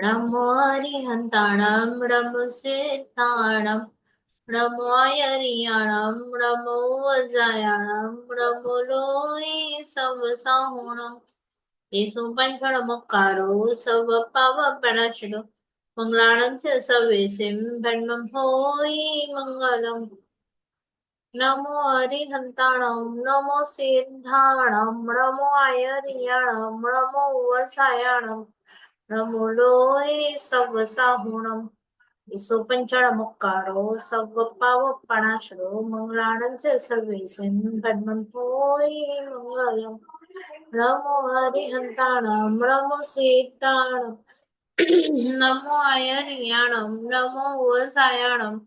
नमो हरिहन्ताणं नमो सिद्धाणं नमो आयर्याणं नमो वज्रायाणं नमो लोये सवसाहुणं येषु पञ्चमकारो सवपावपणशिरो मङ्गलानं च सवेसिं धर्मं होयि मङ्गलम् नमो हरिहन्ताणं नमो सिद्धाणं नमो आयर्याणं नमो वसायाणं नमो लोये सवसाहुणं ईसो पंचमकारो सवपावपणाश्रो मङ्गलानं च सर्वेसिं धर्मं होयि मङ्गलम् नमो हरिहन्ताणं नमो सिद्धाणं नमो आयर्याणं नमो वसायाणं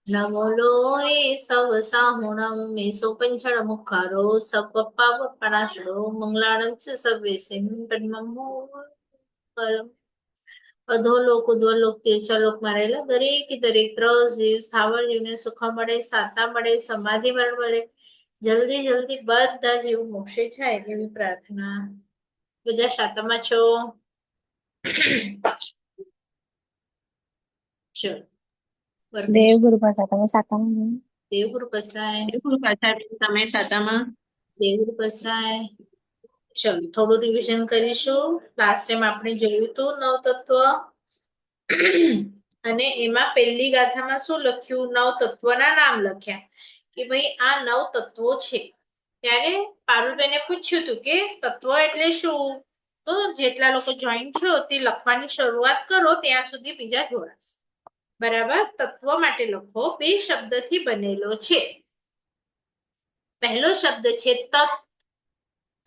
नमो लोये सवसाहुणं ईसो पंचमकारो सवपावपणाश्रो मङ्गलानं च सर्वेसिं धर्मं होयि मङ्गलम् અધોલોક ઉદ્વલોક તીર્છાલોકમાં રહેલા દરેકે દરેક ત્રસ જીવ સ્થાવર જીવને સુખ મળે સાતા મળે સમાધિ મળે જલ્દી જલ્દી બધા જીવ મોક્ષે જાય એવી પ્રાર્થના બધા શાતામાં છો ચલો વર્ગની દેવગુરુ ભાષા તમે સાકામાં દેવગુરુ પસાય તમે સાતામાં દેવગુરુ પસાય ચલો થોડું રિવિઝન કરીશું લાસ્ટ ટાઈમ આપણે જોયું હતું નવ તત્વ અને એમાં પહેલી ગાથામાં શું લખ્યું નવ તત્વના નામ લખ્યા કે ભાઈ આ નવ તત્વો છે ત્યારે પારુલબેને પૂછ્યું હતું કે તત્વ એટલે શું તો જેટલા લોકો જોઈન છો તે લખવાની શરૂઆત કરો ત્યાં સુધી બીજા જોડાશે બરાબર તત્વ માટે લખો બે શબ્દથી બનેલો છે પહેલો શબ્દ છે તત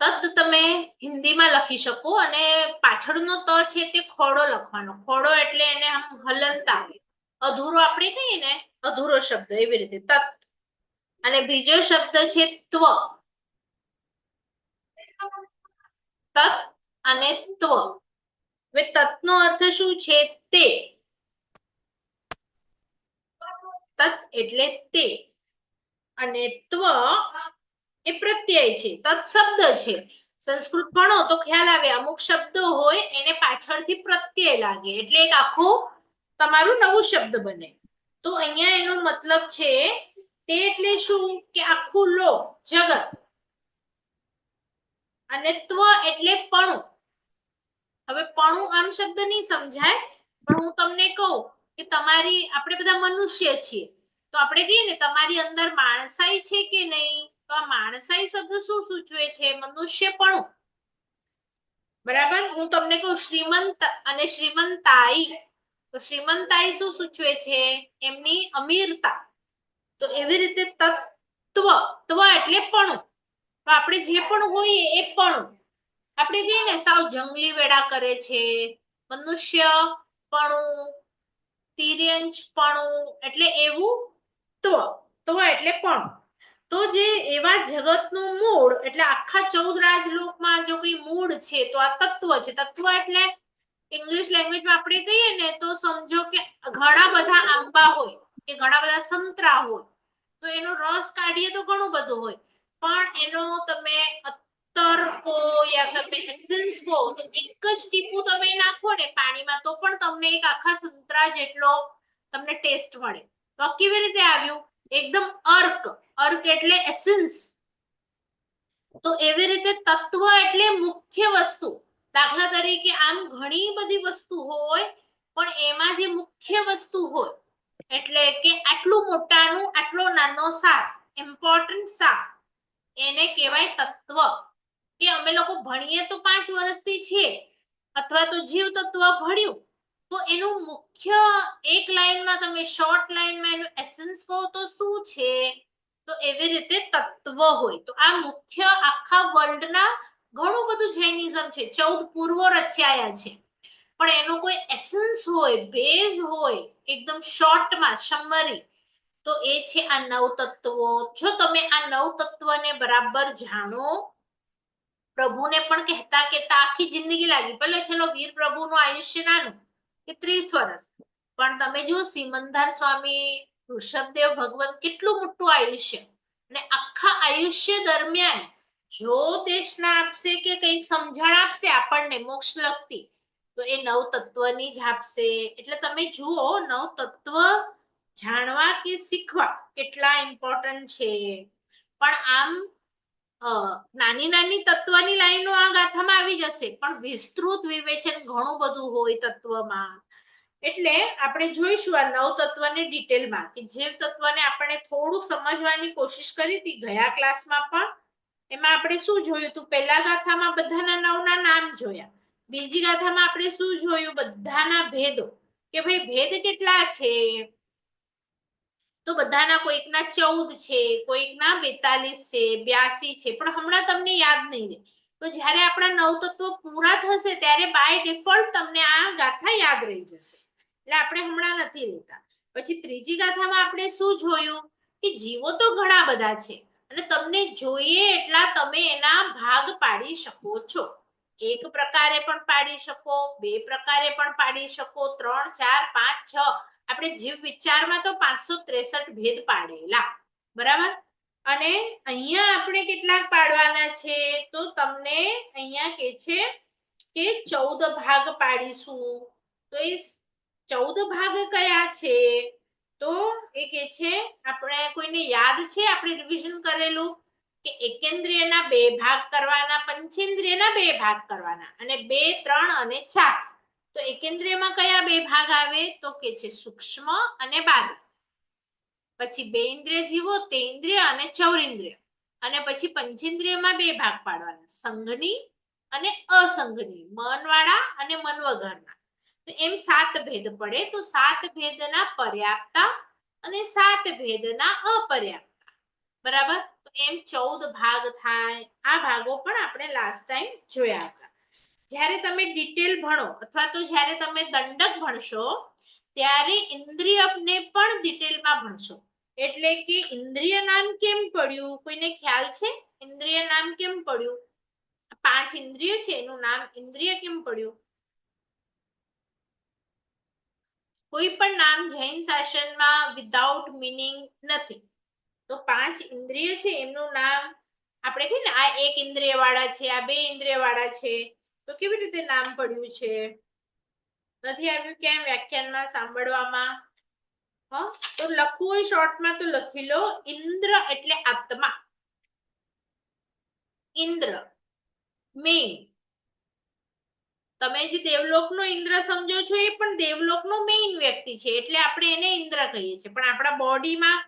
તત તમે હિન્દીમાં લખી શકો અને પાછળનો ત છે તે ખોડો લખવાનો ખોડો એટલે એને આમ હલનતા આવે અધૂરો આપણે કહીએ ને અધૂરો શબ્દ એવી રીતે તત અને બીજો શબ્દ છે ત્વ તત અને ત્વ હવે તત્નો અર્થ શું છે તે તત એટલે તે અને ત્વ એ પ્રત્યય છે તત શબ્દ છે સંસ્કૃત ભણો તો ખ્યાલ આવે અમુક શબ્દો હોય એને પાછળથી પ્રત્યય લાગે એટલે એક આખું તમારું નવું શબ્દ બને તો અહીંયા એનો મતલબ છે તે એટલે શું કે આખું લોક જગત અને ત્વ એટલે પણું હવે પણું આમ શબ્દ નહીં સમજાય પણ હું તમને કહું કે તમારી આપણે બધા મનુષ્ય છીએ તો આપણે કહીએ ને તમારી અંદર માણસાઈ છે કે નહીં તો આ માણસાઈ શબ્દ શું સૂચવે છે મનુષ્યપણું બરાબર હું તમને કહું શ્રીમંત અને શ્રીમંતાઈ તો શ્રીમંતાઈ શું સૂચવે છે એમની અમીરતા તો એવી રીતે તત્વ ત્વ એટલે પણું તો આપણે જે પણ હોઈએ એ પણું આપણે કહીએ ને સાવ જંગલી વેડા કરે છે મનુષ્ય પણું તિર્યંચ પણું એટલે એવું ત્વ એટલે પણ તો જે એવા જગતનું મૂળ એટલે આખા 14 રાજલોકમાં જો કોઈ મૂળ છે તો આ તત્વ છે તત્વ એટલે ઇંગ્લિશ લેંગ્વેજમાં આપણે કહીએ ને તો સમજો કે ઘણા બધા આંબા હોય કે ઘણા બધા સંતરા હોય તો એનો રસ કાઢીએ તો ઘણું બધું હોય પણ એનો તમે અત્તર કો યા તમે એસેન્સ કો તો એક જ ટીપું તમે નાખો ને પાણીમાં તો પણ તમને એક આખા સંતરા જેટલો તમને ટેસ્ટ મળે તો આ કેવી રીતે આવ્યું એકદમ અર્ક એટલે એસેન્સ તો એવી રીતે તત્વ એટલે મુખ્ય વસ્તુ દાખલા તરીકે આમ ઘણી બધી વસ્તુ હોય પણ એમાં જે મુખ્ય વસ્તુ હોય એટલે કે આટલું મોટાનું આટલો નાનો સાપ ઇમ્પોર્ટન્ટ સાપ એને કહેવાય તત્વ કે અમે લોકો ભણીએ તો 5 વર્ષથી છીએ અથવા તો જીવ તત્વ ભણ્યું તો એનું મુખ્ય એક લાઈનમાં તમે શોર્ટ લાઈનમાં એનું એસેન્સ કહો તો શું છે તો એવી રીતે તત્વ હોય તો આ મુખ્ય આખા વર્લ્ડના ઘણું બધું જૈનિઝમ છે 14 પૂર્વો રચાયા છે પણ એનો કોઈ એસેન્સ હોય બેઝ હોય એકદમ શોર્ટમાં સમરી તો એ છે આ નવ તત્વો જો તમે આ નવ તત્વને બરાબર જાણો પ્રભુને પણ કહેતા કહેતા આખી જિંદગી લાગી ભલે ચલો વીર પ્રભુનું આયુષ્ય નાનું કે 30 વર્ષ પણ તમે જો સિમંદર સ્વામી ઋષભદેવ ભગવાન કેટલું મોટું આયુષ્ય અને આખા આયુષ્ય દરમિયાન જો દેશના આપશે કે કંઈક સમજણ આપશે આપણને મોક્ષ લગતી તો એ નવ તત્વની જ આપશે. એટલે તમે જુઓ નવ તત્વ જાણવા કે શીખવા કેટલા ઇમ્પોર્ટન્ટ છે. પણ આમ નાની નાની તત્વની લાઈનો આ ગાથામાં આવી જશે, પણ વિસ્તૃત વિવેચન ઘણું બધું હોય તત્વમાં. એટલે આપણે જોઈશું આ નવ તત્વને ડિટેલમાં, કે જે તત્વને આપણે થોડું સમજવાની કોશિશ કરી હતી ગયા ક્લાસમાં પણ. એમાં આપણે શું જોયું હતું? પહેલા ગાથામાં બધાના નવના નામ જોયા. બીજી ગાથામાં આપણે શું જોયું? બધાના ભેદો, કે ભાઈ ભેદ કેટલા છે. તો બધાના કોઈકના 14 છે, કોઈકના 42 છે, 82 છે, પણ હમણાં તમને યાદ નહીં રહે. તો જ્યારે આપણા નવ તત્વો પૂરા થશે ત્યારે બાય ડિફોલ્ટ તમને આ ગાથા યાદ રહી જશે. એટલે આપણે હમણાં નથી લેતા. પછી ત્રીજી ગાથામાં આપણે શું જોયું? કે જીવો તો ઘણા બધા છે અને તમને જોઈએ એટલા તમે એના ભાગ પાડી શકો છો. એક પ્રકારે પણ પાડી શકો, બે પ્રકારે પણ પાડી શકો, 3, 4, 5, 6. આપણે જીવ વિચારમાં તો 563 ભેદ પાડેલા, બરાબર. અને અહીંયા આપણે કેટલાક પાડવાના છે? તો તમને અહીંયા કે છે કે 14 ભાગ પાડીશું. તો એ 14 ભાગ કયા છે? તો એ કે છે, આપણે કોઈને યાદ છે આપણે રિવિઝન કરેલું કે એકેન્દ્રિયના 2 ભાગ કરવાના, પંચેન્દ્રિયના 2 ભાગ કરવાના, અને 2, 3 અને 4. તો એકેન્દ્રિયમાં કયા 2 ભાગ આવે? તો કે છે સૂક્ષ્મ અને બાહ્ય. પછી 2 ઇન્દ્રિય જીવો, તેન્દ્રિય અને ચૌરિન્દ્રિય. અને પછી પંચેન્દ્રિયમાં 2 ભાગ પાડવાના, સંઘની અને અસંઘની, મનવાળા અને મન વગરના. તો એમ 7 ભેદ પડે. તો 7 ભેદના પર્યાપ્તા અને 7 ભેદના અપર્યાપ્તા, બરાબર. તો એમ 14 ભાગ થાય. આ ભાગો પણ આપણે લાસ્ટ ટાઈમ જોયા હતા. જ્યારે તમે ડિટેલ ભણો અથવા તો જ્યારે તમે દંડક ભણશો ત્યારે ઇન્દ્રિયને પણ ડિટેલમાં ભણશો. એટલે કે ઇન્દ્રિય નામ કેમ પડ્યું? કોઈને ખ્યાલ છે ઇન્દ્રિય નામ કેમ પડ્યું? 5 ઇન્દ્રિય છે એનું નામ ઇન્દ્રિય કેમ પડ્યું? કોઈ પણ નામ જૈન શાસનમાં વિધાઉટ મીનિંગ નથી. તો 5 ઇન્દ્રિય છે એમનું નામ આપણે કહીએ ને, આ 1 ઇન્દ્રિય વાળા છે, આ 2 ઇન્દ્રિય વાળા છે. તો કેવી રીતે નામ પડ્યું છે? નથી આવ્યું કેમ વ્યાખ્યાનમાં સાંભળવામાં? તો લખવું હોય શોર્ટમાં તો લખી લો, ઇન્દ્ર એટલે આત્મા. ઇન્દ્ર મેઇન. તમે જે દેવલોકનો ઇન્દ્ર સમજો છો એ પણ દેવલોકનો મેઇન વ્યક્તિ છે, એટલે આપણે એને ઇન્દ્ર કહીએ છીએ. પણ આપણા બોડીમાં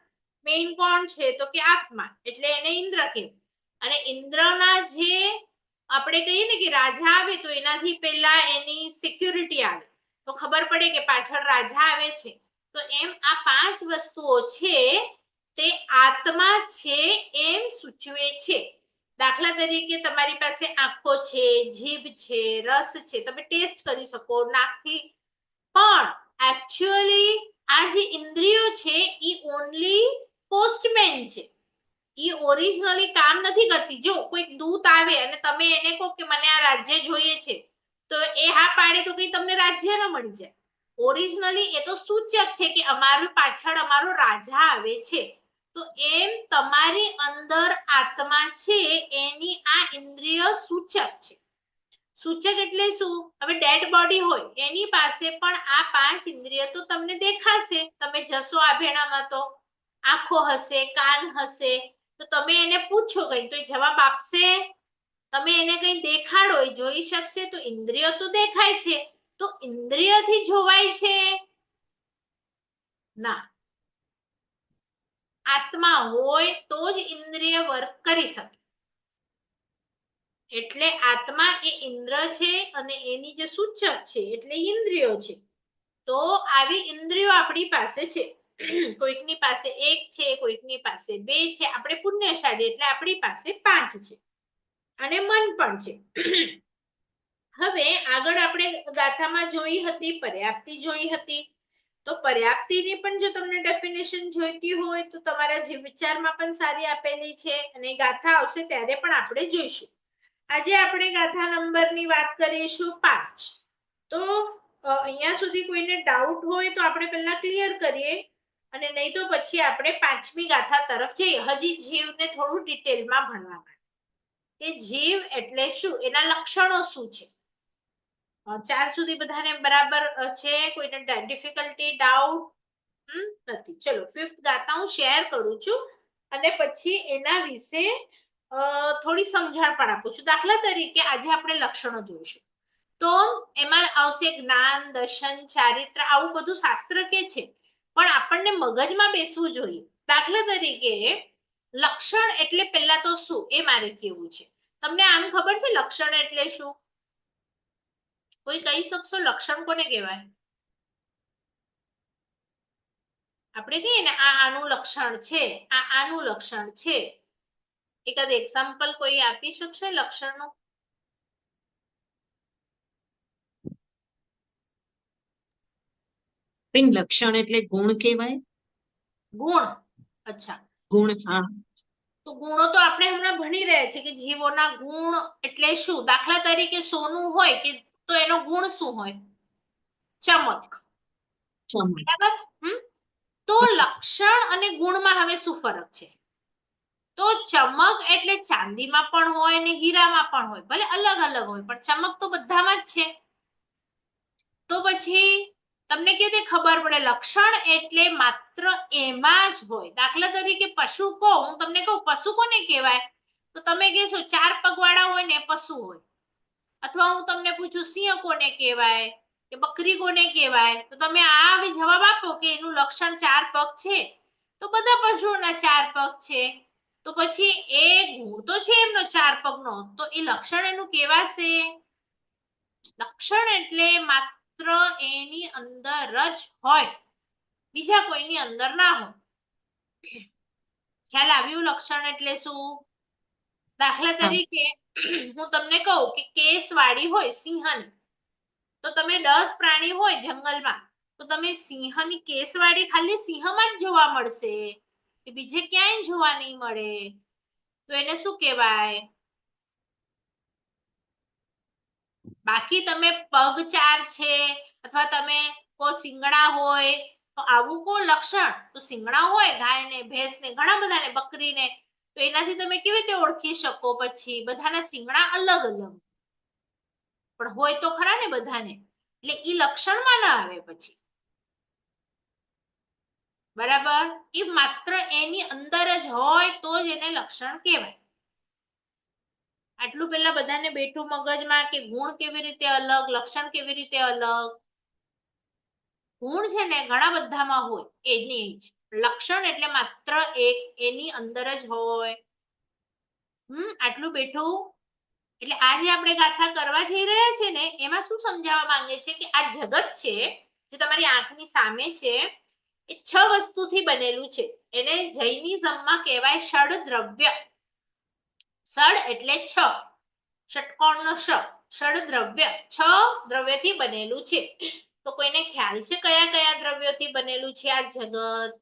મેઇન કોણ છે? તો કે આત્મા, એટલે એને ઇન્દ્ર કહેવાય. અને ઇન્દ્રના જે આપણે કહીએ ને કે રાજા આવે તો એનાથી પહેલા એની સિક્યુરિટી આવે, તો ખબર પડે કે પાછળ રાજા આવે છે. તો એમ આ 5 વસ્તુઓ છે તે આત્મા છે એમ સૂચવે છે. દાખલા તરીકે તમારી પાસે આંખો છે, જીભ છે, રસ છે, તમે ટેસ્ટ કરી શકો નાકથી. પણ એકચ્યુઅલી આ જે ઇન્દ્રિયો છે ઈ ઓન્લી પોસ્ટમેન છે. ઈ ઓરિજિનલી કામ નથી કરતી. જો કોઈક દૂત આવે અને તમે એને કહો કે મને આ રાજ્ય જોઈએ છે, તો એ હા પાડે તો કઈ તમને રાજ્ય ન મળી જાય. ઓરિજિનલી એ તો સૂચક છે કે અમારું પાછળ અમારો રાજા આવે છે. તો એમ તમારી અંદર આત્મા છે એની આ ઇન્દ્રિય સૂચક છે. સૂચક એટલે શું? હવે ડેડ બોડી હોય એની પાસે પણ આ 5 ઇન્દ્રિય તો તમને દેખાશે. તમે જશો આભેણામાં તો આંખો હશે, કાન હશે, તો તમે એને પૂછો કઈ તો જવાબ આપશે? તમે એને કઈ દેખાડો એ જોઈ શકશે? તો ઇન્દ્રિય તો દેખાય છે. તો ઇન્દ્રિયથી જોવાય છે? ના. આત્મા હોય તો જ ઇન્દ્રિય વર્ક કરી શકે. એટલે આત્મા એ ઇન્દ્ર છે અને એની જે સૂચક છે એટલે ઇન્દ્રિયો છે. તો આવી ઇન્દ્રિયો આપણી પાસે છે. કોઈકની પાસે 1 છે, કોઈકની પાસે 2 છે. આપણે પુણ્યશાળી એટલે આપણી પાસે 5 છે અને મન પણ છે. હવે આગળ આપણે ગાથામાં જોઈ હતી પર્યાપ્તિ જોઈ હતી. તો પર્યાપ્તિની પણ જો તમને ડેફિનેશન જોઈતી હોય તો તમારા જીવ વિચારમાં પણ સારી આપેલી છે, અને ગાથા આવશે ત્યારે પણ આપણે જોઈશું. આજે આપણે ગાથા નંબરની વાત કરીશું 5. તો અહીંયા સુધી કોઈને ડાઉટ હોય તો આપણે પહેલા ક્લિયર કરીએ, અને નહીં તો પછી આપણે 5મી ગાથા તરફ જઈએ. હજી જીવને થોડું ડિટેલમાં ભણવા માટે કે જીવ એટલે શું, એના લક્ષણો શું છે. 4 સુધી બધાને બરાબર છે? કોઈને ડિફિકલ્ટી, ડાઉટ નથી? ચલો 5th ગાથા હું શેર કરું છું અને પછી એના વિશે થોડી સમજણ પણ આપું છું. દાખલા તરીકે આજે આપણે લક્ષણો જોઈશું. તો એમાં આવશે જ્ઞાન, દર્શન, ચારિત્ર, આવું બધું શાસ્ત્ર કે છે, પણ આપણને મગજમાં બેસવું જોઈએ. દાખલા તરીકે લક્ષણ એટલે પહેલા તો શું એ મારે કેવું છે. તમને આમ ખબર છે લક્ષણ એટલે શું? કોઈ કહી શકશો લક્ષણ કોને કહેવાય? આપણે કહીએ ને આ આનું લક્ષણ છે, આ આનું લક્ષણ છે. એકાદ એક્ઝામ્પલ કોઈ આપી શકશે લક્ષણનું? બેન લક્ષણ એટલે ગુણ કહેવાય. ગુણ. અચ્છા, ગુણ, હા. તો ગુણો તો આપણે હમણાં ભણી રહ્યા છીએ કે જીવોના ગુણ એટલે શું. દાખલા તરીકે સોનું હોય કે તો એનો ગુણ શું હોય? ચમક. ચમક. બરાબર. તો લક્ષણ અને ગુણમાં હવે શું ફરક છે? તો ચમક એટલે ચાંદીમાં પણ હોય ને હીરામાં પણ હોય, ભલે અલગ અલગ હોય પણ ચમક તો બધામાં જ છે. તો પછી તમને કેવી રીતે ખબર પડે? લક્ષણ એટલે માત્ર એમાં જ હોય. દાખલા તરીકે પશુ કહો, હું તમને કહું પશુ કોને કહેવાય, તો તમે કહેશો 4 પગ વાળા હોય ને પશુ હોય. અથવા હું તમને પૂછું સિંહ કોને કહેવાય કે બકરી કોને કહેવાય, તો તમે આ હવે જવાબ આપો કે એનું લક્ષણ 4 પગ છે, તો બધા પશુઓના 4 પગ છે. તો પછી એ ગુણ તો છે એમનો 4 પગનો, તો એ લક્ષણ એનું કેવાશે? લક્ષણ એટલે માત્ર એની અંદર જ હોય, બીજા કોઈની અંદર ના હોય. ખ્યાલ આવ્યું લક્ષણ એટલે શું? દાખલા તરીકે હું તમને કહું કે કેસ વાળી હોય સિંહની, તો તમે 10 પ્રાણી હોય જંગલમાં, તો તમે સિંહની કેસવાળી ખાલી સિંહમાં જ જોવા મળશે, કે બીજે ક્યાંય જોવા નહીં મળે. તો એને શું કહેવાય? બાકી તમે પગ 4 છે અથવા તમે કો સિંગડા હોય, તો આવું કો લક્ષણ. તો સિંગડા હોય ગાય ને ભેંસ ને ઘણા બધા ને બકરી ને, તો એનાથી તમે કેવી રીતે ઓળખી શકો? પછી બધાના સિંગડા અલગ અલગ પણ હોય તો ખરા ને બધાને, એટલે ઈ લક્ષણમાં ના આવે પછી. બરાબર. એ માત્ર એની અંદર જ હોય તો જ એને લક્ષણ કહેવાય. આટલું પેલા બધાને બેઠું મગજમાં કે ગુણ કેવી રીતે અલગ, લક્ષણ કેવી રીતે અલગ. ગુણ છે ને ઘણા બધામાં હોય, એની જ લક્ષણ એટલે માત્ર એક એની અંદર જ હોય. આટલું બેઠું. એટલે આ જે આપણે ગાથા કરવા જઈ રહ્યા છે ને, એમાં શું સમજાવવા માંગે છે કે આ જગત છે જે તમારી આંખની સામે છે, એ 6 વસ્તુથી બનેલું છે. એને જૈનિઝમમાં કહેવાય ષડ દ્રવ્ય. ષડ એટલે 6, ષટકોણનો ષ, ષડ દ્રવ્ય, 6 દ્રવ્યથી બનેલું છે. તો કોઈને ખ્યાલ છે કયા કયા દ્રવ્યોથી બનેલું છે આ જગત?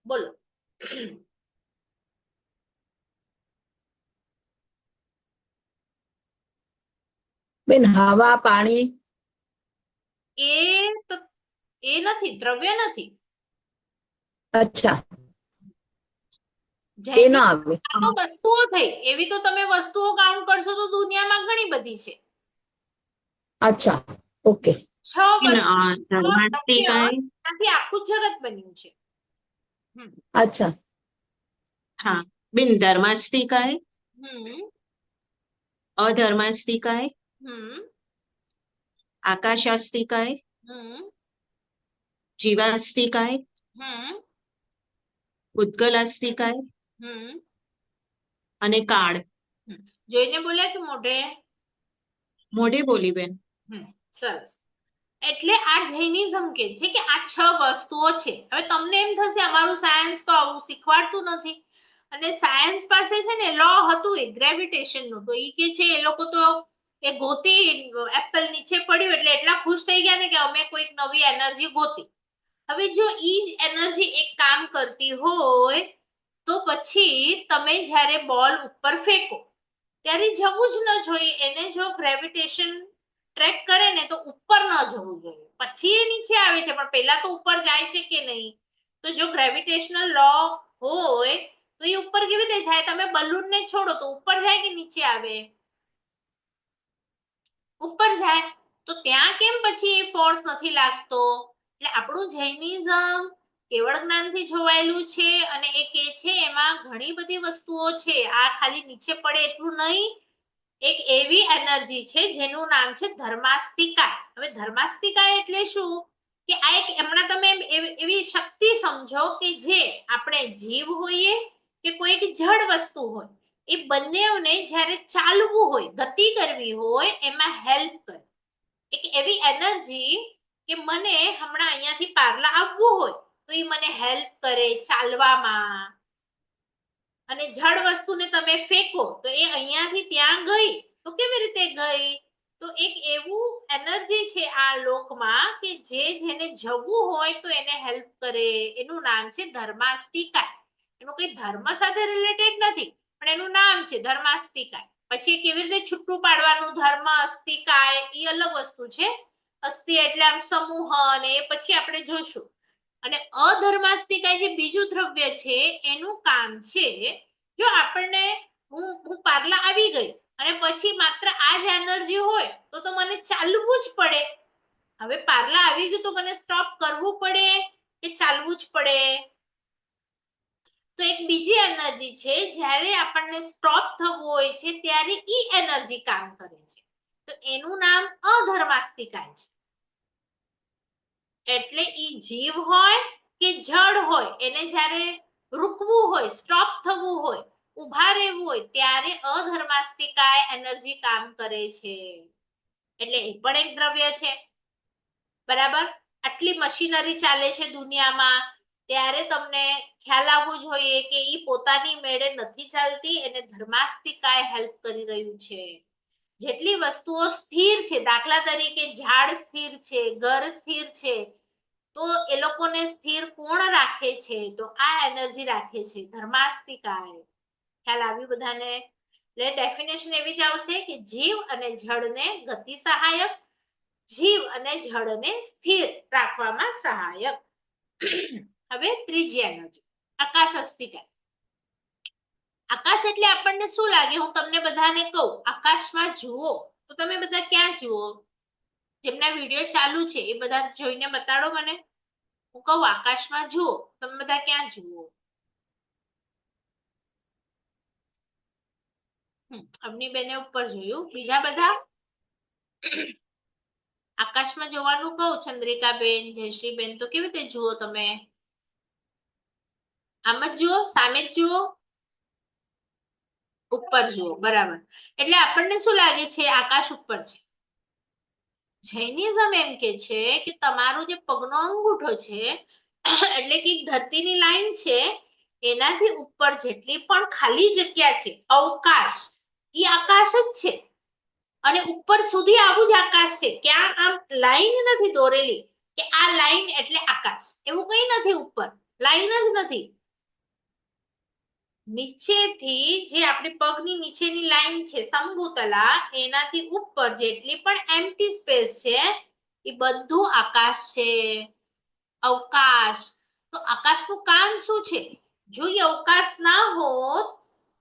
બોલો. બેન હવા, પાણી. એ તો એ નથી, દ્રવ્ય નથી. અચ્છા, એ જૈનિક ના આવે. તો વસ્તુઓ થઈ, એવી તો તમે વસ્તુઓ કાઉન્ટ કરશો તો દુનિયામાં ઘણી બધી છે. અચ્છા, ઓકે. 6 બેન વસ્તુ, 6 ધર્માસ્તી દ્રવ્ય, કાય. ત્યાંથી આખું જગત બન્યું છે. અચ્છા. હા બેન, ધર્માસ્તી કાય, હમ અધર્માસ્તી કાય, હમ આકાશાસ્તી કાય, હમ જીવાસ્તી કાય, હમ ઉદ્ગલાસ્તી કાય હમ અને કાળ. જોઈને બોલ્યા કે મોઢે? મોઢે બોલી બેન. સરસ. એટલે આ જૈનિઝમ કે છે કે આ 6 વસ્તુઓ છે. હવે તમને એમ થશે અમારું સાયન્સ તો આવું શીખવાડતું નથી, અને સાયન્સ પાસે છે ને લો હતું એ ગ્રેવિટેશન નું, તો ઈ કે છે એ લોકો તો એ ગોતી એપલ નીચે પડ્યું એટલે એટલા ખુશ થઈ ગયા ને કે અમે કોઈક નવી એનર્જી ગોતી. હવે જો ઈ જ એનર્જી એક કામ કરતી હોય, તો પછી તમે જ્યારે બોલ ઉપર ફેંકો ત્યારે જવું જ ન જોઈએ. એને જો ગ્રેવિટેશન ટ્રેક કરે ને તો ઉપર ન જવું જોઈએ, પછી એ નીચે આવે છે, પણ પહેલા તો ઉપર જાય છે કે નહીં? તો જો ગ્રેવિટેશનલ લો હોય તો એ ઉપર કેવી રીતે જાય? તમે બલૂન ને છોડો તો ઉપર જાય કે નીચે આવે? ઉપર જાય. તો ત્યાં કેમ પછી એ ફોર્સ નથી લાગતો? એટલે આપણું જૈનિઝમ કેવળ જ્ઞાનથી જોવાયેલું છે અને એ કે છે એમાં ઘણી બધી વસ્તુઓ છે, આ ખાલી નીચે પડે એટલું નહીં. એક એવી એનર્જી છે જેનું નામ છે ધર્માસ્તિકા. હવે ધર્માસ્તિકા એટલે શું? કે આ એક હમણાં તમે એવી શક્તિ સમજો કે જે આપણે જીવ હોઈએ કે કોઈક જડ વસ્તુ હોય, એ બંનેને જ્યારે ચાલવું હોય, ગતિ કરવી હોય, એમાં હેલ્પ કરે. એક એવી એનર્જી કે મને હમણાં અહીંયાથી પાર્લા આવવું હોય તો એ મને હેલ્પ કરે ચાલવામાં. અને જડ વસ્તુને તમે ફેંકો તો એ અહીંયાથી ત્યાં ગઈ તો કેવી રીતે ગઈ? તો એક એવું એનર્જી છે આ લોકમાં કે જેને જવું હોય તો એને હેલ્પ કરે. એનું નામ છે ધર્માસ્તિકા. એનું કઈ ધર્મ સાથે રિલેટેડ નથી, પણ એનું નામ છે ધર્માસ્તિકા. પછી કેવી રીતે છૂટું પાડવાનું ધર્મ અસ્તિકાય એ અલગ વસ્તુ છે. અસ્થિ એટલે આમ સમૂહ, અને એ પછી આપણે જોશું. અને અધર્માસ્તિકાય જે બીજું દ્રવ્ય છે એનું કામ છે, જો આપણને હું પાર્લા આવી ગઈ અને પછી માત્ર આ જ એનર્જી હોય તો મને ચાલવું જ પડે. હવે પાર્લા આવી ગયું તો મને સ્ટોપ કરવું પડે કે ચાલવું જ પડે? તો એક બીજી એનર્જી છે, જ્યારે આપણને સ્ટોપ થવું હોય છે ત્યારે ઈ એનર્જી કામ કરે છે. તો એનું નામ અધર્માસ્તિકાય છે. એટલે ઈ જીવ હોય કે જડ હોય, એને જ્યારે રૂકવું હોય, સ્ટોપ થવું હોય, ઉભા રહેવું હોય, ત્યારે અધર્માસ્તિકાય એનર્જી કામ કરે છે. એટલે એ પણ એક દ્રવ્ય છે. બરાબર? આટલી મશીનરી ચાલે છે દુનિયામાં, ત્યારે તમને ખ્યાલ આવવો જોઈએ કે ઈ પોતાની મેળે નથી ચાલતી, એને ધર્માસ્તિકાય હેલ્પ કરી રહ્યું છે. જેટલી વસ્તુઓ સ્થિર છે, દાખલા તરીકે ઝાડ સ્થિર છે, ઘર સ્થિર છે, તો એ લોકોને સ્થિર કોણ રાખે છે? તો આ એનર્જી રાખે છે, ધર્માસ્તિકાય. ખ્યાલ આવ્યું બધાને? એટલે ડેફિનેશન એવી જ આવશે કે જીવ અને જડને ગતિ સહાયક, જીવ અને જડને સ્થિર રાખવામાં સહાયક. હવે ત્રીજી એનર્જી આકાશ અસ્તિકા. આકાશ એટલે આપણને શું લાગે? હું તમને બધાને કહું આકાશમાં જુઓ તો તમે બધા ક્યાં જુઓ? જેમના વિડીયો ચાલુ છે એ બધા જોઈને બતાડો મને. હું કહું આકાશમાં જુઓ, તમે બધા ક્યાં જુઓ? અમની બેને ઉપર જોયું, બીજા બધા? આકાશમાં જોવાનું કહું ચંદ્રિકાબેન, જયશ્રીબેન, તો કેવી રીતે જુઓ તમે? આમ જ જુઓ, સામે જ જુઓ, ઉપર જુઓ. બરાબર. એટલે આપણને શું લાગે છે? આકાશ ઉપર છે. જૈનિઝમ એમ કે છે કે તમારો જે પગનો અંગૂઠો છે એટલે કે ધરતીની લાઈન છે, એનાથી ઉપર જેટલી પણ ખાલી જગ્યા છે, અવકાશ, એ આકાશ જ છે. અને ઉપર સુધી આવું જ આકાશ છે. ક્યાં આમ લાઈન નથી દોરેલી કે આ લાઈન એટલે આકાશ, એવું કઈ નથી. ઉપર લાઈન જ નથી. નીચેથી જે આપણી પગની નીચેની લાઈન છે સંભુતલા, એનાથી ઉપર જેટલી પણ એમ્પ્ટી સ્પેસ છે એ બધું આકાશ છે, અવકાશ. તો આકાશનું કામ શું છે? જો એ અવકાશ ના હોત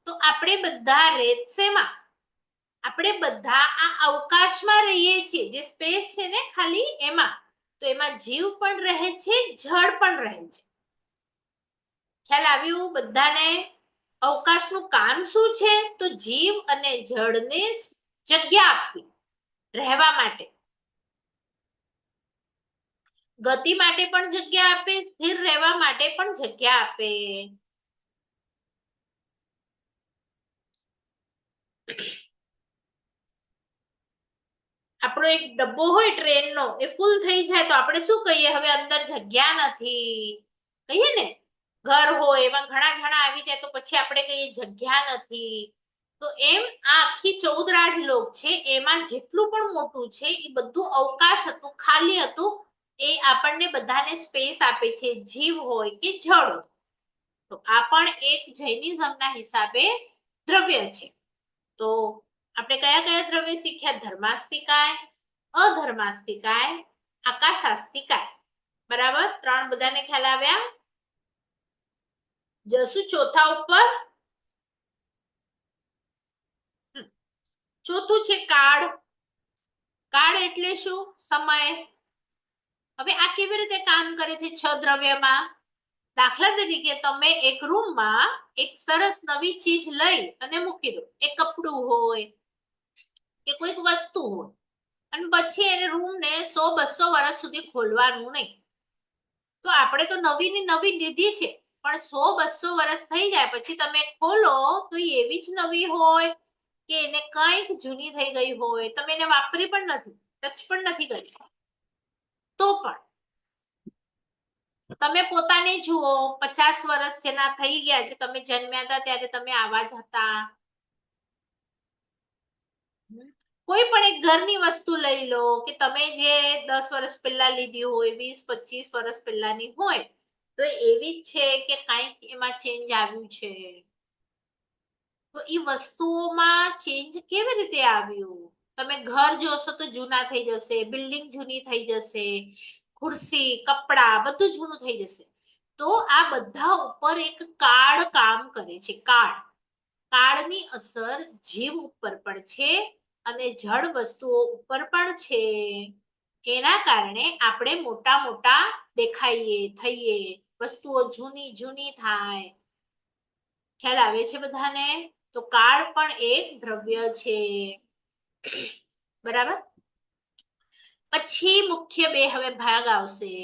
તો આપણે બધા રેત શેમાં? આપણે બધા આ અવકાશમાં રહીએ છીએ, જે સ્પેસ છે ને ખાલી એમાં. તો એમાં જીવ પણ રહે છે, જળ પણ રહે છે. ખ્યાલ આવ્યું બધાને? અવકાશનું કામ શું છે? તો જીવ અને જળને જગ્યા આપવી, રહેવા માટે. ગતિ માટે પણ જગ્યા આપે, સ્થિર રહેવા માટે પણ જગ્યા આપે. આપણો એક ડબ્બો હોય ટ્રેનનો, એ ફૂલ થઈ જાય તો આપણે શું કહીએ? હવે અંદર જગ્યા નથી, કહીએ ને? ઘર હોય એમાં ઘણા જણા આવી જાય તો પછી આપણે કહીએ જગ્યા નથી. તો એમ આ આખી 14 રાજલોક છે, એમાં જેટલું પણ મોટું છે એ બધું અવકાશ હતું, ખાલી હતું. એ આપણને બધાને સ્પેસ આપે છે, જીવ હોય કે જળ. તો આ પણ એક જૈનિઝમના હિસાબે દ્રવ્ય છે. તો આપણે કયા કયા દ્રવ્ય શીખ્યા? ધર્માસ્તિકાય, અધર્માસ્તિકાય, આકાશાસ્તિકાય. બરાબર? 3 બધાને ખ્યાલ આવ્યા? જશું ચોથા ઉપર. ચોથું છે કાળ. કાળ એટલે શું? સમય. હવે આ કેવી રીતે કામ કરે છે 6 દ્રવ્યમાં? દાખલા તરીકે તમે એક રૂમમાં એક સરસ નવી ચીજ લઈ અને મૂકી દો. એક કપડું હોય કે કોઈક વસ્તુ હોય અને પછી એને રૂમને 100-200 વર્ષ સુધી ખોલવાનું નહીં. તો આપણે તો નવી ની નવી લીધી છે, પણ 100-200 વર્ષ થઈ જાય પછી તમે ખોલો તો એ એવી જ નવી હોય કે એને કંઈક જૂની થઈ ગઈ હોય, તમે એને વાપરી પણ નથી, ટચ પણ નથી કરી, તો પણ તમે પોતાને જુઓ, 50 વર્ષ જેના થઈ ગયા છે, તમે જન્મ્યા હતા ત્યારે તમે આવા જ હતા. કોઈ પણ એક ઘરની વસ્તુ લઈ લો કે તમે જે 10 વર્ષ પહેલા લીધી હોય, 20-25 વર્ષ પહેલાની હોય, તો એવી જ છે કે કંઈક એમાં ચેન્જ આવ્યું છે. તો એ વસ્તુઓમાં ચેન્જ કેવી રીતે આવ્યું? તમે ઘર જોશો તો જૂના થઈ જશે, બિલ્ડિંગ જૂની થઈ જશે, ખુરશી, કપડા બધું જૂનું થઈ જશે. તો આ બધા ઉપર એક કાળ કામ કરે છે. કાળ. કાળની અસર જીવ ઉપર પણ છે અને જળ વસ્તુઓ ઉપર પણ છે. એના કારણે આપણે મોટા મોટા દેખાઈએ, થઈએ, વસ્તુઓ જૂની જૂની થાય. ખ્યાલ આવે છે બધાને? તો કાળ પણ એક દ્રવ્ય છે. બરાબર. પછી મુખ્ય બે હવે ભાગ આવશે.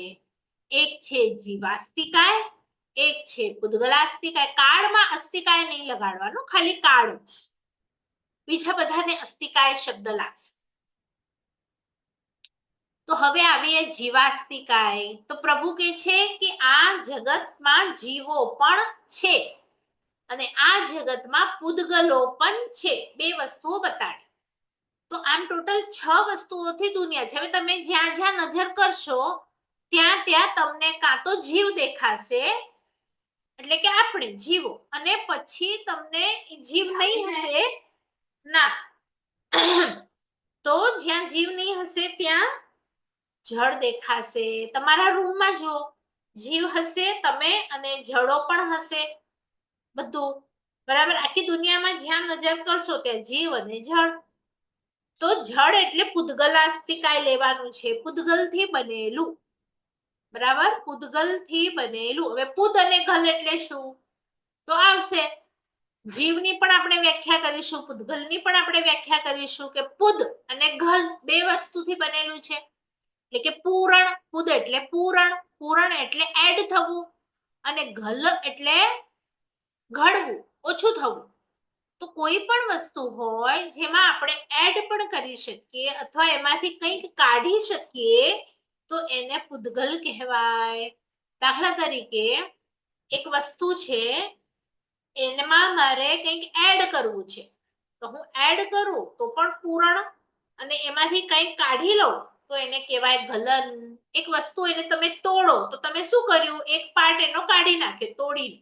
એક છે જીવાસ્તિકાય, એક છે પૂદગલાસ્તિકાય. કાળમાં અસ્તિકાય નહીં લગાડવાનું, ખાલી કાળ જ. બીજા બધાને અસ્તિકાય શબ્દ લાગશે. તો હવે આવીએ જીવાસ્તિકાય. તો પ્રભુ કહે છે કે આ જગતમાં જીવો પણ છે અને આ જગતમાં પૂદગલો પણ છે. બે વસ્તુઓ બતાડી. તો આમ ટોટલ 6 વસ્તુઓથી દુનિયા છે. હવે તમે જ્યાં જ્યાં નજર કરશો ત્યાં ત્યાં તમને કાં તો જીવ દેખાશે, એટલે કે આપણે જીવો, અને પછી તમને જીવ નહીં હશે ના. તો જ્યાં જીવ નહીં હશે ત્યાં જળ દેખાશે. તમારા રૂમમાં જો જીવ હશે, તમે અને જળો પણ હશે, બધું બરાબર. આખી દુનિયામાં જ્યાં નજર કરશો ત્યાં જીવ અને જળ. તો જળ એટલે પૂદગલાસ્તિકાય લેવાનું છે, પૂદગલ થી બનેલું. બરાબર. પૂદગલ થી બનેલું. હવે પૂદ અને ગલ એટલે શું? તો આવશે. જીવની પણ આપણે વ્યાખ્યા કરીશું, પૂદગલની પણ આપણે વ્યાખ્યા કરીશું કે પૂદ અને ગલ બે વસ્તુથી બનેલું છે. એટલે કે પૂરણ. પૂદ એટલે પૂરણ, પૂરણ એટલે એડ થવું, અને ગલ એટલે ઘડવું, ઓછું થવું. તો કોઈ પણ વસ્તુ હોય જેમાં આપણે એડ પણ કરી શકીએ અથવા એમાંથી કંઈક કાઢી શકીએ તો એને પૂદગલ કહેવાય. દાખલા તરીકે એક વસ્તુ છે, એમાં મારે કંઈક એડ કરવું છે, તો હું એડ કરું તો પણ પૂરણ, અને એમાંથી કંઈક કાઢી લઉં તો એને કહેવાય ગલન. એક વસ્તુ એને તમે તોડો તો તમે શું કર્યું? એક પાર્ટ એનો કાઢી નાખ્યો તોડીને,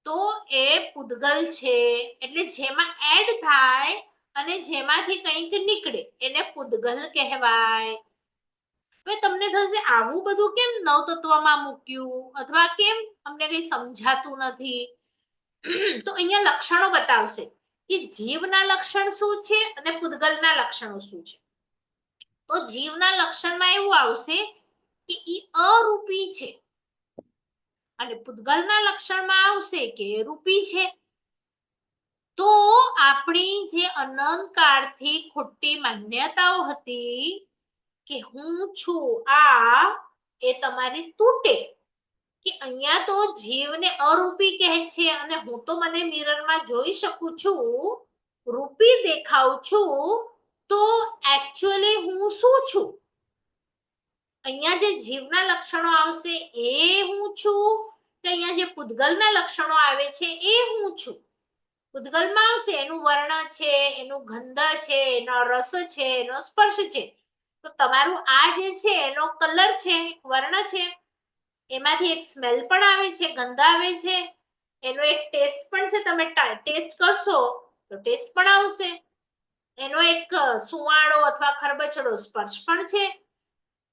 તો એ પૂદગલ છે. એટલે જેમાં એડ થાય અને જેમાંથી કંઈક નીકળે એને પૂદગલ કહેવાય. હવે તમને થશે આવું બધું કેમ નવતત્વમાં મૂક્યું, અથવા કેમ અમને કઈ સમજાતું નથી? તો અહીંયા લક્ષણો બતાવશે કે જીવના લક્ષણ શું છે અને પૂદગલના લક્ષણો શું છે. તો જીવના લક્ષણમાં એવું આવશે કે ઈ અરૂપી છે, અને પૂદગલના લક્ષણમાં આવશે કે રૂપી છે. તો આપણી જે અનંત કાળથી ખોટી માન્યતાઓ હતી કે હું છું આ, એ તમારી તૂટે. કે અહીંયા તો જીવને અરૂપી કહે છે અને હું તો મને મિરરમાં જોઈ શકું છું, રૂપી દેખાઉં છું, તો એકચ્યુઅલી હું શું છું? અહીંયા જે જીવના લક્ષણો આવશે એ હું છું, કે અહીંયા જે પૂદગલના લક્ષણો આવે છે એ હું છું? પૂદગલમાં આવશે એનું વર્ણ છે, એનું ગંધ છે, એનો રસ છે, એનો સ્પર્શ છે. તો તમારું આ જે છે એનો કલર છે, વર્ણ છે, એમાંથી એક સ્મેલ પણ આવે છે, ગંધ આવે છે, એનો એક ટેસ્ટ પણ છે. તમે ટેસ્ટ કરશો તો ટેસ્ટ પણ આવશે. એનો એક સુવાળો અથવા ખરબચડો સ્પર્શ પણ છે.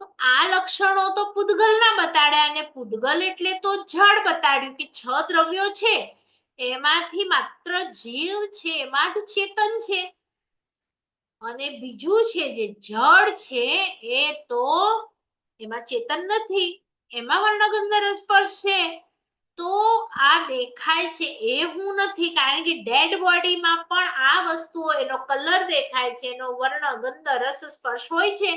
તો તો આ લક્ષણો તો પૂદગલના બતાડ્યા અને પૂદગલ એટલે તો જળ બતાડ્યું કે 6 દ્રવ્યો છે એમાંથી માત્ર જીવ છે એમાં જ ચેતન છે અને બીજું છે જે જળ છે એ તો એમાં ચેતન નથી, એમાં વર્ણગંધ રસ સ્પર્શ છે. તો આ દેખાય છે એ હું નથી, કારણ કે ડેડ બોડીમાં પણ આ વસ્તુઓ એનો કલર દેખાય છે, એનો વર્ણ ગંધ રસ સ્પર્શ હોય છે.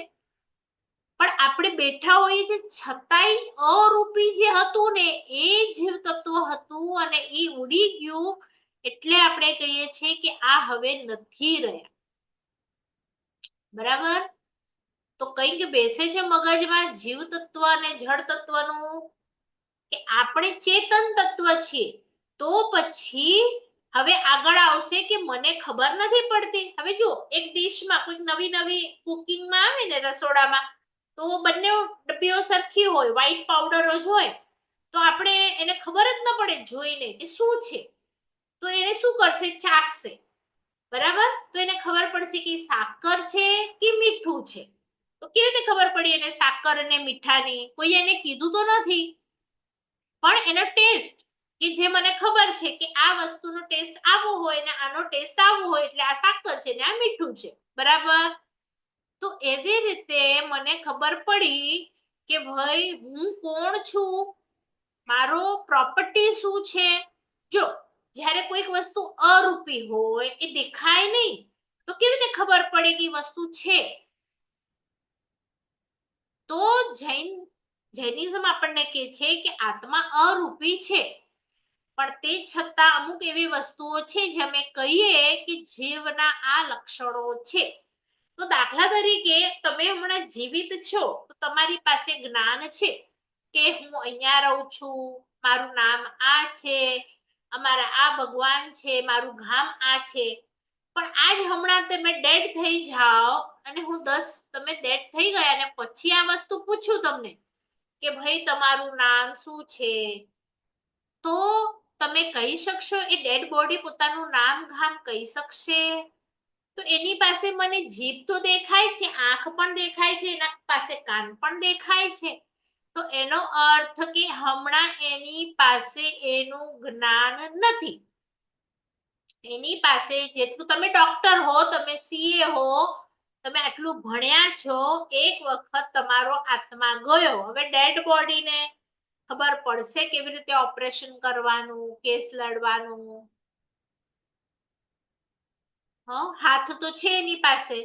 પણ આપણે બેઠા હોઈએ છીએ છતાંય અરૂપી જે હતું ને એ જીવ તત્વ હતું અને એ ઉડી ગયું, એટલે આપણે કહીએ છીએ કે આ હવે નથી રહ્યા. બરાબર? તો કંઈક બેસે છે મગજમાં જીવ તત્વ અને જળ તત્વનું કે આપણે ચેતન તત્વ છીએ. તો પછી હવે આગળ આવશે કે મને ખબર નથી પડતી. હવે જો એક ડીશમાં કોઈક નવી નવી કુકિંગમાં આવે ને રસોડામાં, તો બંને ડબ્બીઓ સરખી હોય, વ્હાઈટ પાવડર જ હોય, તો આપણે એને ખબર જ ન પડે જોઈને કે શું છે. તો એને શું કરશે? ચાખશે. બરાબર? તો એને ખબર પડશે કે સાકર છે કે મીઠું છે. તો કેવી રીતે ખબર પડી એને સાકર અને મીઠાની? કોઈ એને કીધું તો નથી, પણ એનો ટેસ્ટ કે જે મને ખબર છે કે આ વસ્તુનો ટેસ્ટ આવો હોય ને આનો ટેસ્ટ આવો હોય, એટલે આ સાકર છે ને આ મીઠું છે. બરાબર? તો એવી રીતે મને ખબર પડી કે ભાઈ હું કોણ છું, મારો પ્રોપર્ટી શું છે. જો જ્યારે કોઈક વસ્તુ અરૂપી હોય, એ દેખાય નહીં, તો કેવી રીતે ખબર પડે કે વસ્તુ છે? તો જૈનિઝમ આપણને કહે છે કે આત્મા અરૂપી છે, પણ તે છતાં અમુક એવી વસ્તુઓ છે જે અમે કહીએ કે જીવના આ લક્ષણો છે. તો દાખલા તરીકે તમે હમણાં જીવિત છો, તો તમારી પાસે જ્ઞાન છે કે હું અહીંયા રહું છું, મારું નામ આ છે, અમારા આ ભગવાન છે, મારું ગામ આ છે. પણ આજ હમણાં તમે ડેડ થઈ જાઓ અને તમે ડેડ થઈ ગયા અને પછી આ વસ્તુ પૂછું તમને કે ભાઈ તમારું નામ શું છે, તો તમે કહી શકશો? એ ડેડ બોડી પોતાનું નામ ગામ કહી શકશે? તો એની પાસે મને જીભ તો દેખાય છે, આંખ પણ દેખાય છે, એના પાસે કાન પણ દેખાય છે. તો એનો અર્થ કે હમણાં એની પાસે એનું જ્ઞાન નથી. એની પાસે જેટલું, તમે ડોક્ટર હો, તમે સીએ હો, તમે આટલું ભણ્યા છો, એક વખત તમારો આત્મા ગયો, હવે ડેડ બોડીને ખબર પડશે કેવી રીતે ઓપરેશન કરવાનું, કેસ લડવાનું. હાથ તો છે એની પાસે,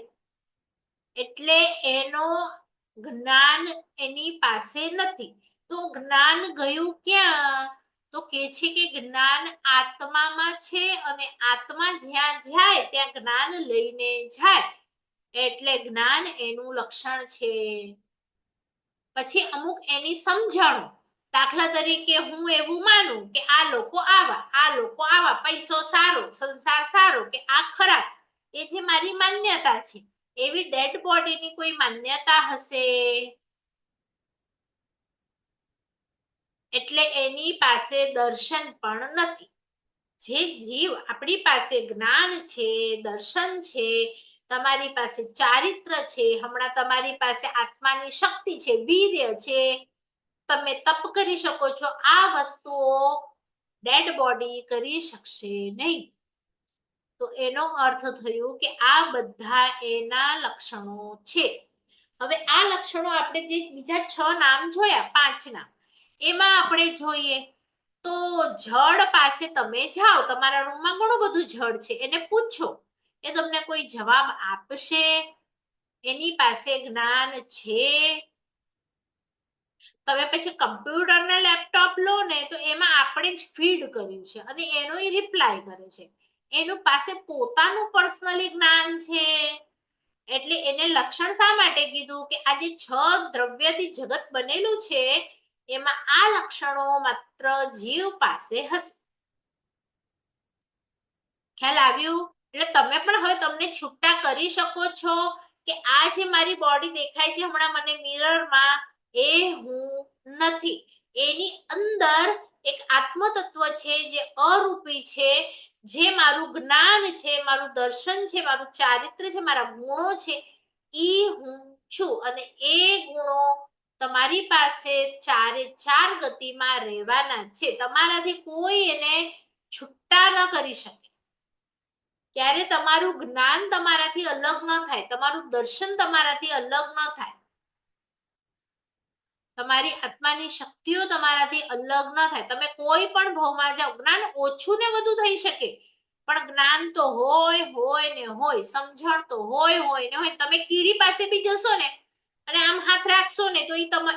એટલે એનો જ્ઞાન એની પાસે નથી. તો જ્ઞાન ગયું ક્યાં? તો કે છે કે જ્ઞાન આત્મામાં છે, અને આત્મા જ્યાં જાય ત્યાં જ્ઞાન લઈને જાય, એટલે જ્ઞાન એનું લક્ષણ છે. પછી અમુક એની સમજણો, દાખલા તરીકે હું એવું માનું કે આ લોકો આવા, પૈસો સારો, સંસાર સારો કે આ ખરાબ, એ જે મારી માન્યતા છે, એવી ડેડ બોડીની કોઈ માન્યતા હશે? એટલે એની પાસે દર્શન પણ નથી. જે જીવ, આપણી પાસે જ્ઞાન છે, દર્શન છે, તમારી પાસે ચારિત્ર છે, હમણાં તમારી પાસે આત્માની શક્તિ છે, વીર્ય છે, તમે તપ કરી શકો છો, આ વસ્તુઓ ડેડ બોડી કરી શકશે નહીં. તો એનો અર્થ થયો કે આ બધા એના લક્ષણો છે. હવે આ લક્ષણો આપણે જે બીજા 6 નામ જોયા, 5 નામ, એમાં આપણે જોઈએ તો જળ પાસે તમે જાઓ, તમારા રૂમમાં ઘણું બધું જળ છે, એને પૂછો, એ તમને કોઈ જવાબ આપશે? એની પાસે જ્ઞાન છે? તમે પછી કમ્પ્યુટર ને લેપટોપ લો ને, તો એમાં આપણે જ ફીડ કર્યું છે અને એનો એ રિપ્લાય કરે છે. એનું પાસે પોતાનું પર્સનલી જ્ઞાન છે. એટલે એને લક્ષણ શા માટે કીધું કે આ જે 6 દ્રવ્યથી જગત બનેલું છે, એમાં આ લક્ષણો માત્ર જીવ પાસે હશે. ખ્યાલ આવ્યું? એટલે તમે પણ હવે તમને છૂટા કરી શકો છો કે આ જે મારી બોડી દેખાય છે હમણાં મને મિરરમાં, એ હું નથી. એની અંદર એક આત્મ તત્વ છે જે અરૂપી છે, જે મારું જ્ઞાન છે, મારું દર્શન છે, મારું ચારિત્ર છે, મારા ગુણો છે, ઈ હું છું અને એ ગુણો તમારી પાસે ચારે ચાર ગતિમાં રહેવાના છે. તમારાથી કોઈ એને છૂટા ન કરી શકે. ક્યારે તમારું જ્ઞાન તમારાથી અલગ ન થાય, તમારું દર્શન તમારાથી અલગ ન થાય, તમારી આત્માની શક્તિઓ તમારાથી અલગ ન થાય. તમે કોઈ પણ ભાવમાં જાઓ, જ્ઞાન ઓછું ને વધુ થઈ શકે, પણ જ્ઞાન તો હોય ને હોય, સમજણ તો હોય ને હોય. તમે કીડી પાસે બી જશો ને અને આમ હાથ રાખશો ને તો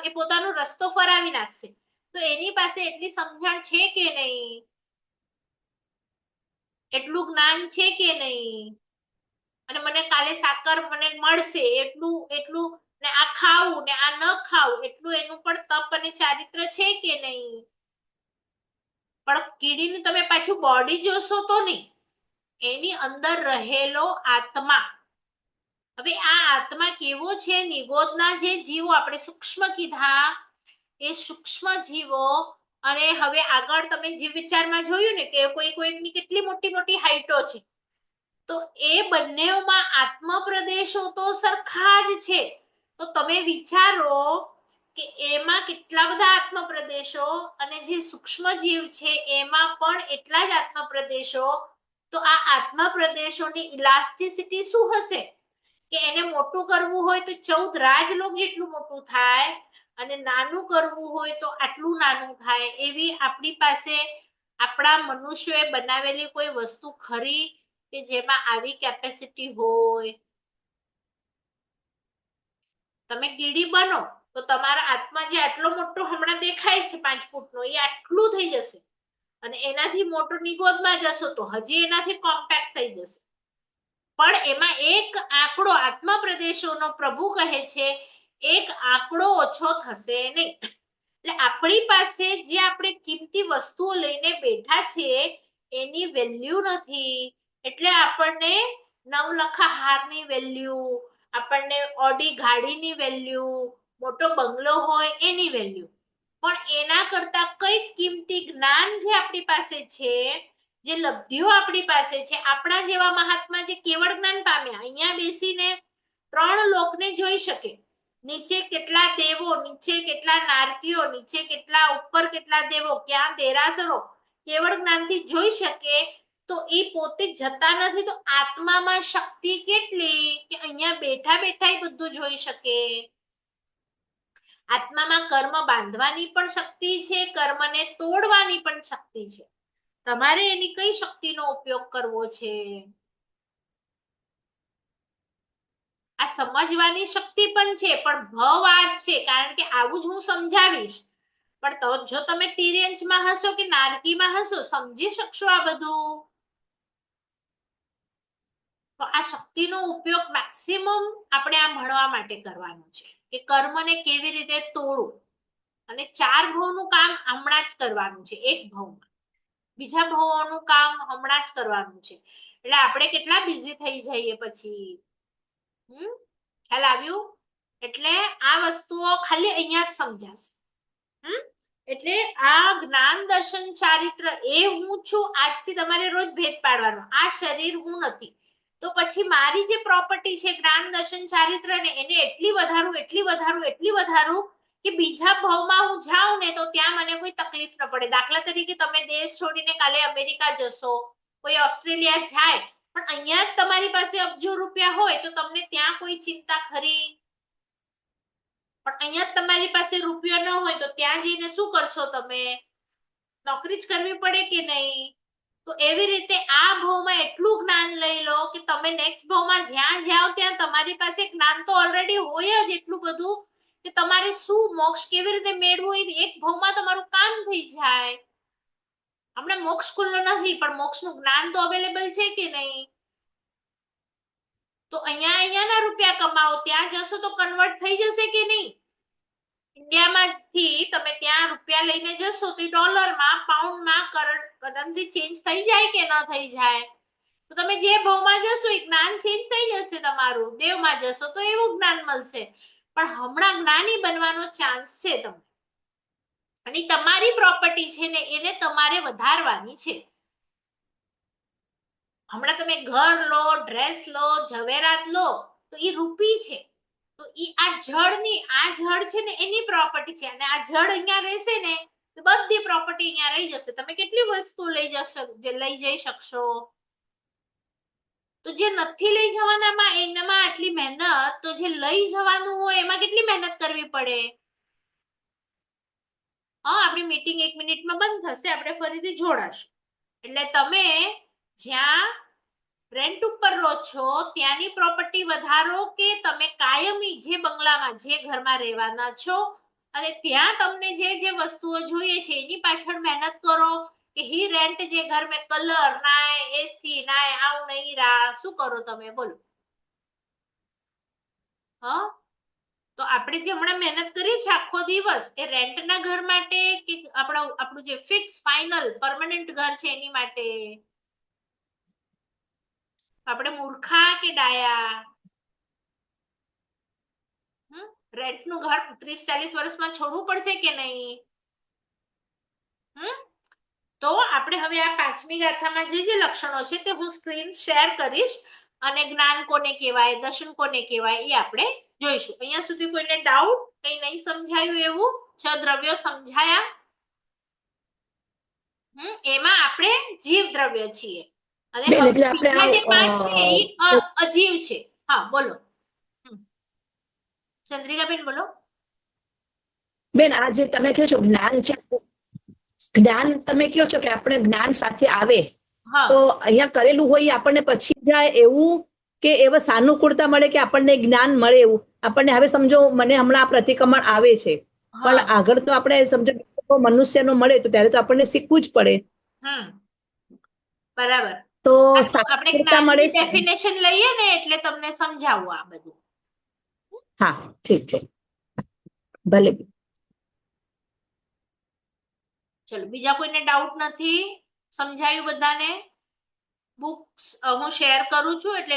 એ પોતાનો રસ્તો ફરાવી નાખશે. તો એની પાસે એટલી સમજણ છે કે નહીં, એટલું જ્ઞાન છે કે નહીં, અને મને કાલે સાકર મને મળશે એટલું ને આ ખાવું ને આ ન ખાવું એટલું એનું પણ તપ અને ચારિત્ર છે કે નહીં. પણ કીડીને તમે પાછું બોડી જોશો તો નહીં, એની અંદર રહેલો આત્મા. હવે આ આત્મા કેવો છે? નિગોદના જે જીવો આપણે સૂક્ષ્મ કીધા, એ સૂક્ષ્મ જીવો. અને હવે આગળ તમે જીવ વિચારમાં જોયું ને કે કોઈની કેટલી મોટી મોટી હાઈટો છે, તો એ બંનેમાં આત્મ પ્રદેશો તો સરખા જ છે. તો તમે વિચારો કે એમાં કેટલા બધા આત્મ પ્રદેશો, અને જે સૂક્ષ્મ જીવ છે એમાં પણ એટલા જ આત્મ પ્રદેશો. તો આ આત્મ પ્રદેશોની ઇલાસ્ટિસિટી શું હશે કે એને મોટું કરવું હોય તો 14 રાજલોક જેટલું મોટું થાય, અને નાનું કરવું હોય તો આટલું નાનું થાય. એવી આપણી પાસે આપણા મનુષ્યોએ બનાવેલી કોઈ વસ્તુ ખરી કે જેમાં આવી કેપેસિટી હોય? તમે કીડી બનો તો તમારા આત્મા જે આટલો મોટો હમણાં દેખાય છે 5 ફૂટનો, એ આટલું થઈ જશે, અને એનાથી મોટો નિગોદમાં જશો તો હજી એનાથી કોમ્પેક્ટ થઈ જશે. પણ એમાં એક આંકડો આત્મ પ્રદેશોનો પ્રભુ કહે છે, એક આંકડો ઓછો થશે નહીં. એટલે આપણી પાસે જે આપણે કિંમતી વસ્તુઓ લઈને બેઠા છીએ એની વેલ્યુ નથી. એટલે આપણને નવલખા હારની વેલ્યુ, આપણને ઓડી ગાડીની વેલ્યુ, મોટો બંગલો હોય એની વેલ્યુ, પણ એના કરતા કઈક કિંમતી જ્ઞાન જે આપણી પાસે છે, જે લબ્ધિઓ આપણી પાસે છે. આપણા જેવા મહાત્મા જે કેવળ જ્ઞાન પામ્યા, અહીંયા બેસીને 3 લોકને જોઈ શકે, નીચે કેટલા દેવો, નીચે કેટલા નારકીઓ, નીચે કેટલા, ઉપર કેટલા દેવો, ક્યાં દેરાસરો, કેવળ જ્ઞાનથી જોઈ શકે. તો એ પોતે જતા નથી, તો આત્મામાં શક્તિ કેટલી કે અહીંયા બેઠા બેઠા એ બધું જોઈ શકે. આત્મામાં કર્મ બાંધવાની પણ શક્તિ છે, કર્મને તોડવાની પણ શક્તિ છે. તમારે એની કઈ શક્તિનો ઉપયોગ કરવો છે? આ સમજવાની શક્તિ પણ છે, પણ ભવ આ જ છે. કારણ કે આવું જ હું સમજાવીશ, પણ તો જો તમે તિર્યંચમાં હશો કે નારકીમાં હશો, સમજી શકશો આ બધું? તો આ શક્તિનો ઉપયોગ મેક્સિમમ આપણે આ ભણવા માટે કરવાનો છે કે કર્મને કેવી રીતે તોડવું. અને 4 ભવનું કામ હમણાં જ કરવાનું છે, એક ભવમાં. બીજા ભવોનું કામ હમણાં જ કરવાનું છે. એટલે આપણે કેટલા બિઝી થઈ જઈએ પછી. ખ્યાલ આવ્યું? એટલે આ વસ્તુઓ ખાલી અહીંયા જ સમજાશે. એટલે આ જ્ઞાન દર્શન ચારિત્ર એ હું છું, આજથી તમારે રોજ ભેદ પાડવાનો. આ શરીર હું નથી, તો પછી મારી જે પ્રોપર્ટી છે જ્ઞાન દર્શન ચારિત્ર ને, એને એટલી વધારું કે બીજા ભાવમાં હું જાઉં ને તો ત્યાં મને કોઈ તકલીફ ન પડે. દાખલા તરીકે તમે દેશ છોડીને કાલે અમેરિકા જશો, કોઈ ઓસ્ટ્રેલિયા જાય, પણ અહીંયા જ તમારી પાસે અબજો રૂપિયા હોય તો તમને ત્યાં કોઈ ચિંતા ખરી? પણ અહીંયા જ તમારી પાસે રૂપિયો ન હોય તો ત્યાં જઈને શું કરશો તમે? નોકરી જ કરવી પડે કે નહીં? તો એવી રીતે આ ભાવમાં એટલું જ્ઞાન લઈ લો કે તમે નેક્સ્ટ ભાવમાં જ્યાં જાઓ ત્યાં તમારી પાસે જ્ઞાન તો ઓલરેડી હોય જ એટલું બધું કે તમારે શું મોક્ષ કેવી રીતે મેળવવું એ એક ભાવમાં તમારું કામ થઈ જાય. હમણાં મોક્ષ ખુલ્લો નથી, પણ મોક્ષનું જ્ઞાન તો અવેલેબલ છે કે નહીં? તો અહીંયાના રૂપિયા કમાઓ, ત્યાં જશો તો કન્વર્ટ થઈ જશે કે નહીં? ઇન્ડિયામાંથી તમે ત્યાં રૂપિયા લઈને જશો તો ડોલરમાં, પાઉન્ડમાં કરન્સી ચેન્જ થઈ જાય કે ન થઈ જાય? તો તમે જે ભાવમાં જશો એ જ્ઞાન ચેન્જ થઈ જશે તમારું. દેવમાં જશો તો એવું જ્ઞાન મળશે. પણ હમણાં જ્ઞાની બનવાનો ચાન્સ છે તમને, અને તમારી પ્રોપર્ટી છે ને એને તમારે વધારવાની છે. હમણાં તમે ઘર લો, ડ્રેસ લો, ઝવેરાત લો તો એ રૂપી છે, તો આ જળ છે ને એની પ્રોપર્ટી છે, અને આ જળ અહીંયા રહેશે ને તો બધી પ્રોપર્ટી અહીંયા રહી જશે. તમે કેટલી વસ્તુ લઈ જઈ શકશો? તો જે નથી લઈ જવાનામાં એનામાં આટલી મહેનત, તો જે લઈ જવાનું હોય એમાં કેટલી મહેનત કરવી પડે? હા, આપણી મીટિંગ 1 મિનિટમાં બંધ થશે, આપણે ફરીથી જોડાશું. એટલે તમે જ્યાં રેન્ટ ઉપર રહો છો ત્યાંની પ્રોપર્ટી વધારો, કે તમે કાયમી જે બંગલામાં જે ઘરમાં રહેવાના છો અને ત્યાં તમને જે વસ્તુઓ જોઈએ છે એની પાછળ મહેનત કરો, કે ही रेंट जे घर में कलर ना एसी ना आव नहीं रहा, શું કરો તમે બોલો? હા, તો આપણે જે હમણાં મહેનત કરી છે આખો દિવસ, એ રેન્ટ ના ઘર માટે કે આપણું જે ફિક્સ ફાઇનલ પરમનન્ટ ઘર છે એની માટે? આપણે મૂર્ખા કે ડાયા? રેન્ટ નું ઘર 30-40 વર્ષમાં છોડવું પડશે કે નહીં? તો આપણે હવે આ 5મી ગાથામાં જે લક્ષણો છે તે હું સ્ક્રીન શેર કરીશ, અને જ્ઞાન કોને કહેવાય, દર્શન કોને કહેવાય એ આપણે જોઈશું. અહીંયા સુધી કોઈને ડાઉટ, કઈ નહીં સમજાયું એવું? 6 દ્રવ્યો સમજાયા? એમાં આપણે જીવ દ્રવ્ય છીએ, અને બેન એટલે આપણે બીજા જે 5 છે એ અજીવ છે. હા બોલો ચંદ્રિકાબેન, બોલો. બેન આ જે તમે કહો છો જ્ઞાન છે, જ્ઞાન તમે કહો છો કે આપણે જ્ઞાન સાથે આવે, હા, તો અહીંયા કરેલું હોય એ આપણને પછી જાય એવું, કે એવા સાનુકૂળતા મળે કે આપણને જ્ઞાન મળે એવું? આપણને હવે સમજો મને હમણાં આ પ્રતિક્રમણ આવે છે, પણ હા, આગળ તો આપણે સમજો મનુષ્યનો મળે તો ત્યારે તો આપણને શીખવું જ પડે. બરાબર. તો આપણે સાનુકૂળતા મળે જ્ઞાનની છે. ડેફિનેશન લઈએ ને એટલે તમને સમજાવું આ બધું. હા ઠીક છે, ભલે. ચલો, બીજા કોઈને ડાઉટ નથી? સમજાયું બધાને? બુક્સ હું શેર કરું છું એટલે